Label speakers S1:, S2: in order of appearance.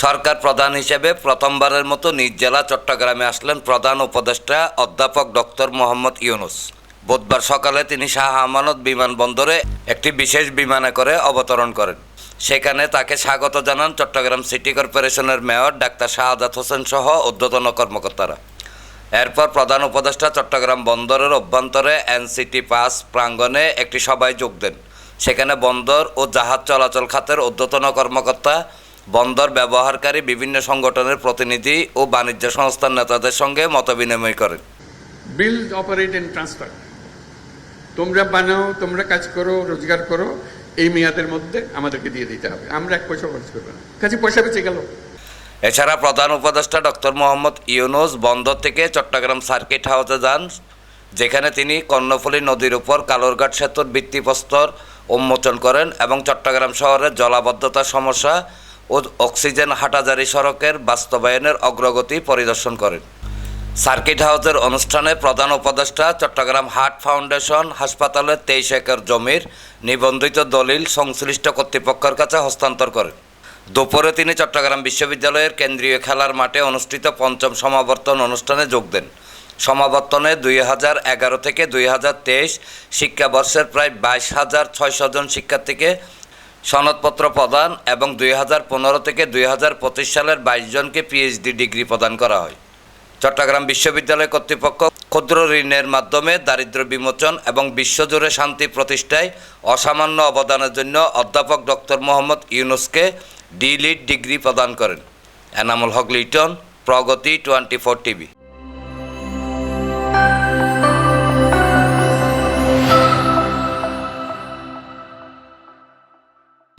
S1: সরকার প্রধান হিসেবে প্রথমবারের মতো নিজ জেলা চট্টগ্রামে আসলেন প্রধান উপদেষ্টা অধ্যাপক ডক্টর মোহাম্মদ ইউনূস। বুধবার সকালে তিনি শাহ আমানত বিমানবন্দরে একটি বিশেষ বিমানে করে অবতরণ করেন। সেখানে তাকে স্বাগত জানান চট্টগ্রাম সিটি কর্পোরেশনের মেয়র ডাক্তার শাহাদাত হোসেন সহ ঊর্ধ্বতন কর্মকর্তারা। এরপর প্রধান উপদেষ্টা চট্টগ্রাম বন্দরের অভ্যন্তরে এনসিটি পাস প্রাঙ্গণে একটি সভায় যোগ দেন। সেখানে বন্দর ও জাহাজ চলাচল খাতের ঊর্ধ্বতন কর্মকর্তা, বন্দর ব্যবহারকারী বিভিন্ন সংগঠনের প্রতিনিধি ও বাণিজ্য সংস্থার নেতাদের সঙ্গে মতবিনিময় করেন।
S2: বিল্ড, অপারেট এন্ড ট্রান্সফার, তোমরা বানাও, তোমরা কাজ করো, রোজগার করো, এই মেয়াদের মধ্যে আমাদেরকে দিয়ে দিতে হবে। আমরা এক পয়সা খরচ করবো না, কাছে পয়সা বেঁচে গেল।
S1: এছাড়া প্রধান উপদেষ্টা ডক্টর মোহাম্মদ ইউনূস বন্দর থেকে চট্টগ্রাম সার্কিট হাউসে যান, যেখানে তিনি কর্ণফুলী নদীর উপর কালুরঘাট সেতুর ভিত্তিপ্রস্তর উন্মোচন করেন এবং চট্টগ্রাম শহরের জলাবদ্ধতার সমস্যা ও অক্সিজেন হাটাজারি সড়কের বাস্তবায়নের অগ্রগতি পরিদর্শন করেন। সার্কিট হাউসের অনুষ্ঠানে প্রধান উপদেষ্টা চট্টগ্রাম হার্ট ফাউন্ডেশন হাসপাতালের 23 একর জমির নিবন্ধিত দলিল সংশ্লিষ্ট কর্তৃপক্ষের কাছে হস্তান্তর করেন। দুপুরে তিনি চট্টগ্রাম বিশ্ববিদ্যালয়ের কেন্দ্রীয় খেলার মাঠে অনুষ্ঠিত ৫ম সমাবর্তন অনুষ্ঠানে যোগ দেন। সমাবর্তনে 2011 থেকে 2023 শিক্ষাবর্ষের প্রায় 22,600 জন শিক্ষার্থীকে সনদপত্র প্রদান এবং 2015 থেকে 2025 সালের 22 জনকে পিএইচডি ডিগ্রি প্রদান করা হয়। চট্টগ্রাম বিশ্ববিদ্যালয় কর্তৃপক্ষ ক্ষুদ্র ঋণের মাধ্যমে দারিদ্র্য বিমোচন এবং বিশ্বজুড়ে শান্তি প্রতিষ্ঠায় অসামান্য অবদানের জন্য অধ্যাপক ডক্টর মোহাম্মদ ইউনূসকে ডি.লিট ডিগ্রি প্রদান করেন। এনামুল হক লিটন, প্রগতি 24 টিভি।